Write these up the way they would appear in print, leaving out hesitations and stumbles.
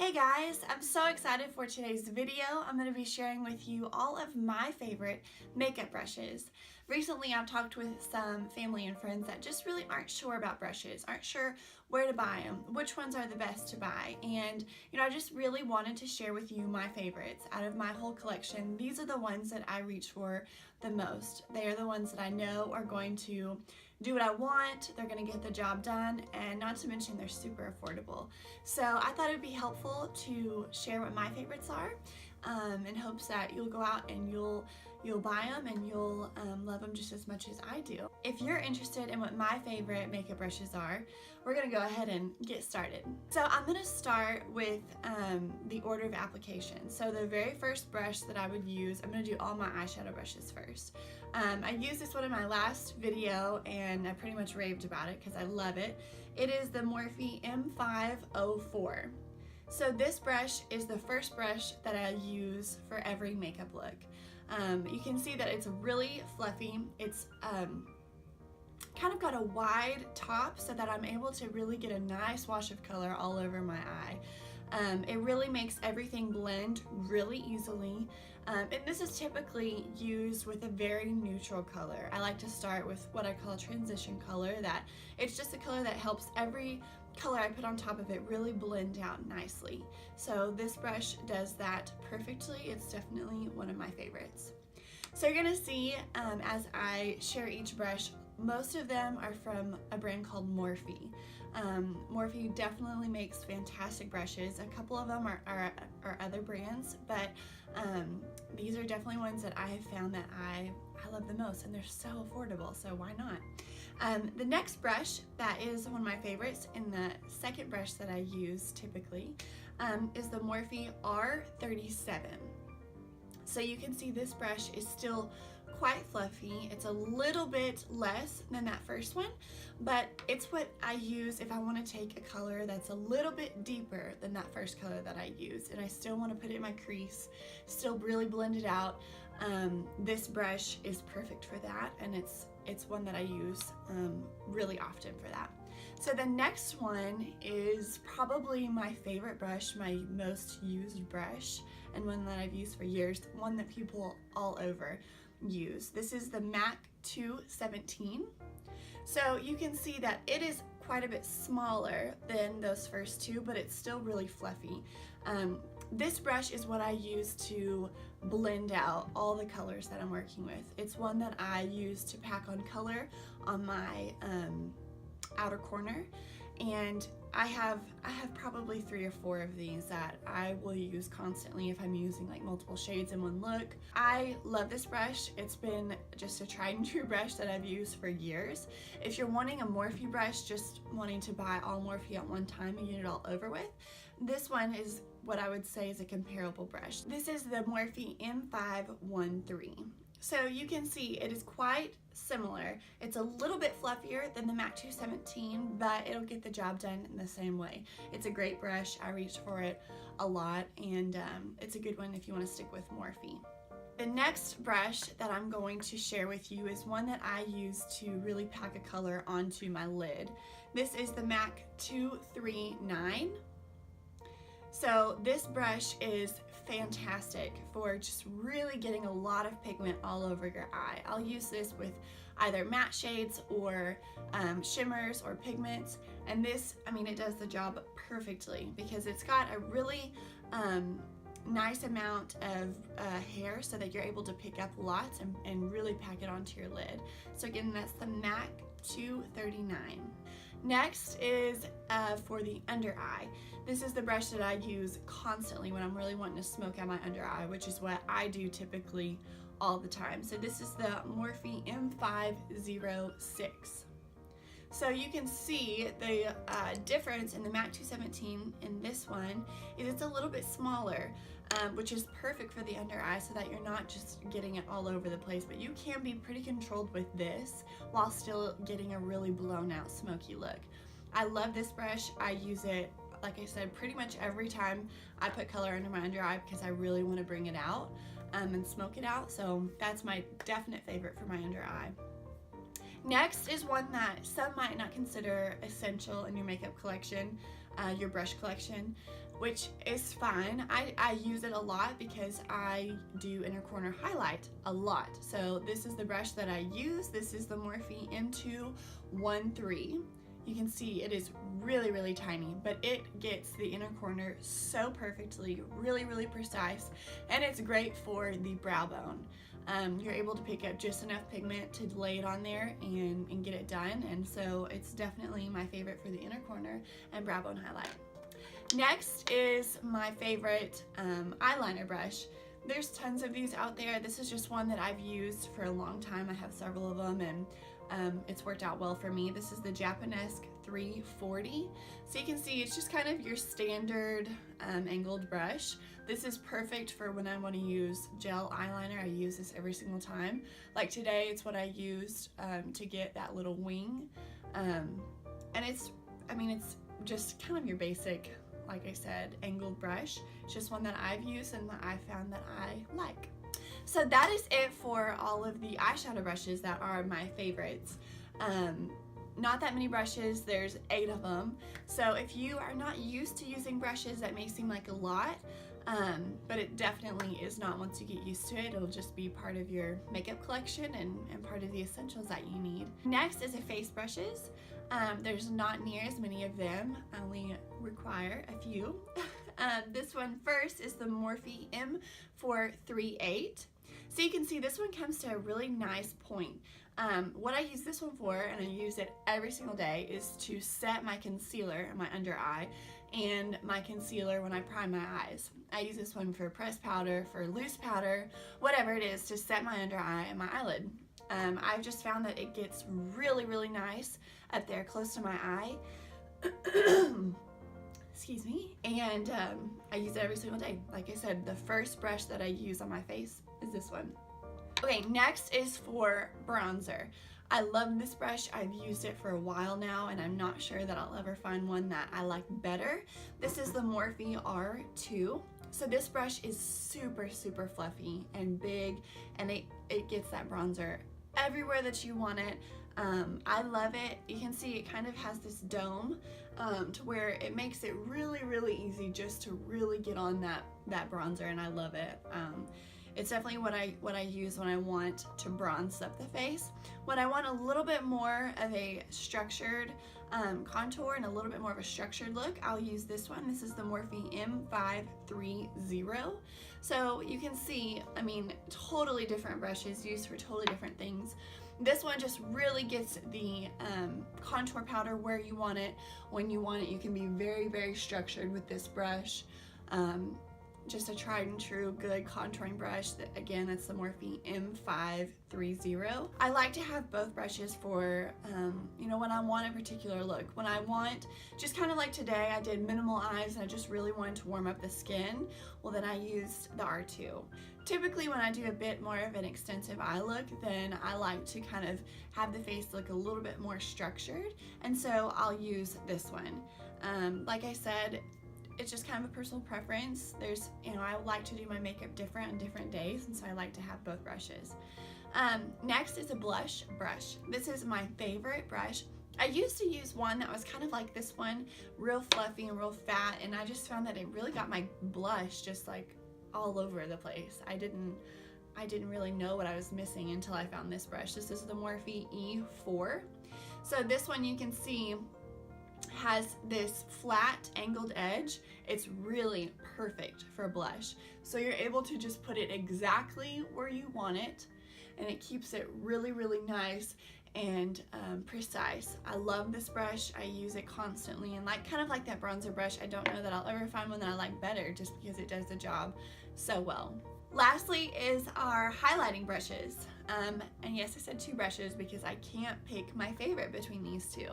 Hey guys, I'm so excited for today's video. I'm going to be sharing with you all of my favorite makeup brushes. Recently I've talked with some family and friends that just really aren't sure about brushes, aren't sure where to buy them, which ones are the best to buy, and I just really wanted to share with you my favorites. Out of my whole collection, these are the ones that I reach for the most. They are the ones that I know are going to do what I want, they're going to get the job done, and not to mention they're super affordable. So I thought it would be helpful to share what my favorites are in hopes that you'll go out and you'll buy them and you'll love them just as much as I do. If you're interested in what my favorite makeup brushes are, we're going to go ahead and get started. So I'm going to start with the order of application. So the very first brush that I would use, I'm going to do all my eyeshadow brushes first. I used this one in my last video and I pretty much raved about it because I love it. It is the Morphe M504. So this brush is the first brush that I use for every makeup look. You can see that it's really fluffy. It's kind of got a wide top so that I'm able to really get a nice wash of color all over my eye. It really makes everything blend really easily, and this is typically used with a very neutral color. I like to start with what I call a transition color, that it's just a color that helps every color I put on top of it really blend out nicely. So this brush does that perfectly. It's definitely one of my favorites. So you're gonna see as I share each brush, most of them are from a brand called Morphe. Morphe definitely makes fantastic brushes. A couple of them are other brands, but these are definitely ones that I have found that I love the most, and they're so affordable, so why not? The next brush that is one of my favorites, and the second brush that I use typically, is the Morphe R37. So you can see this brush is still quite fluffy. It's a little bit less than that first one, but it's what I use if I want to take a color that's a little bit deeper than that first color that I used, and I still want to put it in my crease, still really blend it out. This brush is perfect for that, and it's one that I use really often for that. So the next one is probably my favorite brush, my most used brush, and one that I've used for years, one that people all over use. This is the MAC 217. So you can see that it is quite a bit smaller than those first two, but it's still really fluffy. This brush is what I use to blend out all the colors that I'm working with. It's one that I use to pack on color on my outer corner, and I have probably 3 or 4 of these that I will use constantly if I'm using like multiple shades in one look. I love this brush. It's been just a tried and true brush that I've used for years. If you're wanting a Morphe brush, just wanting to buy all Morphe at one time and get it all over with, this one is what I would say is a comparable brush. This is the Morphe M513. So you can see it is quite similar. It's a little bit fluffier than the MAC 217, but it'll get the job done in the same way. It's a great brush. I reach for it a lot, and it's a good one if you want to stick with Morphe. The next brush that I'm going to share with you is one that I use to really pack a color onto my lid. This is the MAC 239. So this brush is fantastic for just really getting a lot of pigment all over your eye. I'll use this with either matte shades or shimmers or pigments, and this, I mean, it does the job perfectly because it's got a really nice amount of hair so that you're able to pick up lots and really pack it onto your lid. So again, that's the MAC 239. Next is for the under eye. This is the brush that I use constantly when I'm really wanting to smoke out my under eye, which is what I do typically all the time. So this is the Morphe M506. So you can see the difference in the MAC 217 in this one is it's a little bit smaller, which is perfect for the under eye so that you're not just getting it all over the place, but you can be pretty controlled with this while still getting a really blown out smoky look. I love this brush. I use it, like I said, pretty much every time I put color under my under eye because I really want to bring it out and smoke it out. So that's my definite favorite for my under eye. Next is one that some might not consider essential in your makeup collection, your brush collection. which is fine. I use it a lot because I do inner corner highlight a lot. So this is the brush that I use. This is the Morphe M213. You can see it is really, really tiny, but it gets the inner corner so perfectly, really, really precise, and it's great for the brow bone. You're able to pick up just enough pigment to lay it on there and get it done, and so it's definitely my favorite for the inner corner and brow bone highlight. Next is my favorite eyeliner brush. There's tons of these out there. This is just one that I've used for a long time. I have several of them, and it's worked out well for me. This is the Japonesque 340. So you can see it's just kind of your standard angled brush. This is perfect for when I want to use gel eyeliner. I use this every single time. Like today, it's what I used to get that little wing. And it's just kind of your basic, like I said, angled brush. It's just one that I've used and that I found that I like. So that is it for all of the eyeshadow brushes that are my favorites. Not that many brushes, there's 8 of them. So if you are not used to using brushes, that may seem like a lot, but it definitely is not once you get used to it. It'll just be part of your makeup collection and part of the essentials that you need. Next is the face brushes. There's not near as many of them. I only require a few. This one first is the Morphe M438. So you can see this one comes to a really nice point. What I use this one for, and I use it every single day, is to set my concealer in my under eye and my concealer when I prime my eyes. I use this one for pressed powder, for loose powder, whatever it is, to set my under eye and my eyelid. I've just found that it gets really, really nice up there close to my eye. Excuse me. And I use it every single day. Like I said, the first brush that I use on my face is this one. Okay, next is for bronzer. I love this brush. I've used it for a while now, and I'm not sure that I'll ever find one that I like better. This is the Morphe R2. So this brush is super, super fluffy and big, and it gets that bronzer everywhere that you want it. I love it. You can see it kind of has this dome to where it makes it really, really easy just to really get on that bronzer, and I love it. It's definitely what I use when I want to bronze up the face. When I want a little bit more of a structured contour and a little bit more of a structured look, I'll use this one. This is the Morphe M530. So you can see, I mean, totally different brushes used for totally different things. This one just really gets the contour powder where you want it, when you want it. You can be very, very structured with this brush. Just a tried and true good contouring brush. Again, that's the Morphe M530. I like to have both brushes for, when I want a particular look. When I want, just kind of like today, I did minimal eyes and I just really wanted to warm up the skin. Well, then I used the R2. Typically, when I do a bit more of an extensive eye look, then I like to kind of have the face look a little bit more structured, and so I'll use this one. Like I said, it's just kind of a personal preference. There's, I like to do my makeup different on different days, and so I like to have both brushes. Next is a blush brush. This is my favorite brush. I used to use one that was kind of like this one, real fluffy and real fat, and I just found that it really got my blush just like all over the place. I didn't really know what I was missing until I found this brush. This is the Morphe E4. So this one, you can see, has this flat angled edge. It's really perfect for a blush. So you're able to just put it exactly where you want it, and it keeps it really, really nice and precise. I love this brush. I use it constantly, and kind of like that bronzer brush, I don't know that I'll ever find one that I like better, just because it does the job so well. Lastly is our highlighting brushes. And yes, I said 2 brushes because I can't pick my favorite between these 2.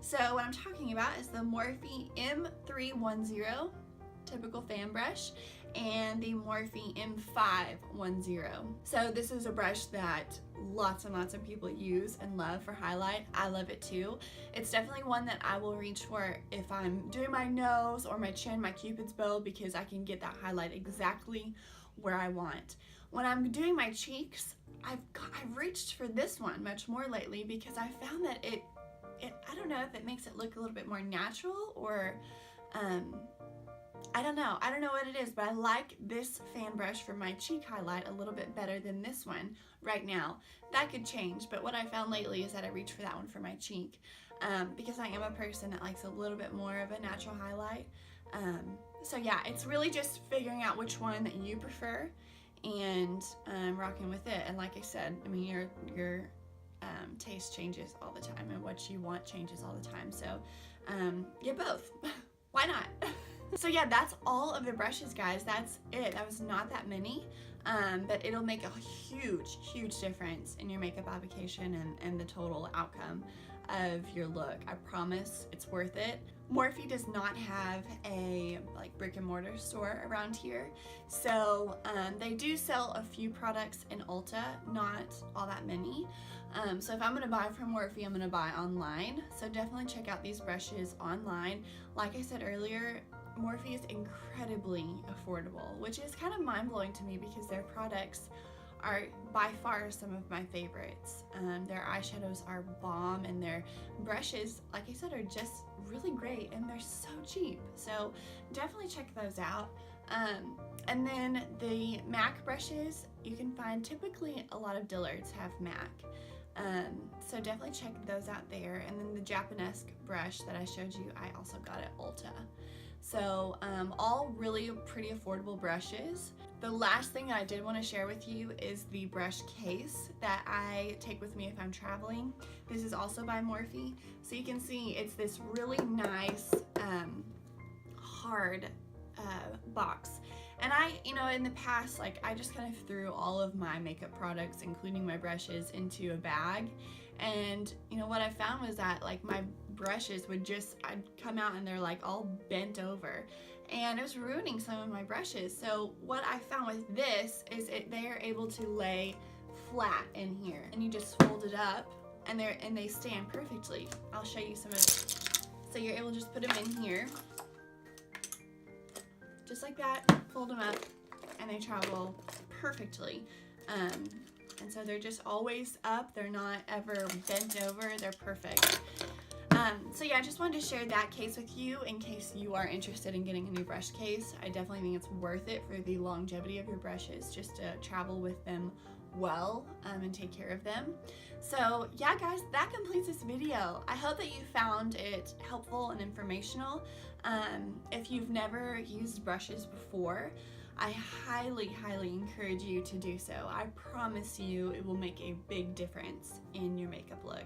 So what I'm talking about is the Morphe M310, typical fan brush, and the Morphe M510. So this is a brush that lots and lots of people use and love for highlight. I love it too. It's definitely one that I will reach for if I'm doing my nose or my chin, my cupid's bow, because I can get that highlight exactly where I want. When I'm doing my cheeks, I've reached for this one much more lately because I found that it I don't know if it makes it look a little bit more natural, or I don't know what it is, but I like this fan brush for my cheek highlight a little bit better than this one right now. That could change, but what I found lately is that I reach for that one for my cheek because I am a person that likes a little bit more of a natural highlight. So yeah, it's really just figuring out which one that you prefer and rocking with it. And like I said, I mean, your taste changes all the time, and what you want changes all the time. So get both. Why not? So yeah, that's all of the brushes, guys. That's it. That was not that many, but it'll make a huge difference in your makeup application and the total outcome of your look. I promise it's worth it. Morphe does not have a brick and mortar store around here, so they do sell a few products in Ulta, not all that many. So if I'm gonna buy from Morphe, I'm gonna buy online. So definitely check out these brushes online. Like I said earlier, Morphe is incredibly affordable, which is kind of mind-blowing to me because their products are by far some of my favorites. Their eyeshadows are bomb, and their brushes, like I said, are just really great, and they're so cheap. So definitely check those out. And then the MAC brushes, you can find typically a lot of Dillard's have MAC. So definitely check those out there. And then the Japonesque brush that I showed you, I also got at Ulta. So all really pretty affordable brushes. The last thing that I did want to share with you is the brush case that I take with me if I'm traveling. This is also by Morphe. So you can see it's this really nice hard box. And in the past, I just kind of threw all of my makeup products, including my brushes, into a bag. And what I found was that my brushes would I'd come out and they're all bent over, and it was ruining some of my brushes. So what I found with this is they're able to lay flat in here, and you just fold it up, and they stand perfectly. I'll show you some of it. So you're able to just put them in here, just like that, fold them up, and they travel perfectly. And so they're just always up. They're not ever bent over. They're perfect. So yeah, I just wanted to share that case with you in case you are interested in getting a new brush case. I definitely think it's worth it for the longevity of your brushes, just to travel with them well and take care of them. So yeah, guys, that completes this video. I hope that you found it helpful and informational. If you've never used brushes before, I highly encourage you to do so. I promise you it will make a big difference in your makeup look,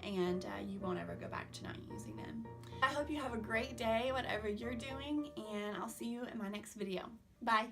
and you won't ever go back to not using them. I hope you have a great day, whatever you're doing, and I'll see you in my next video. Bye.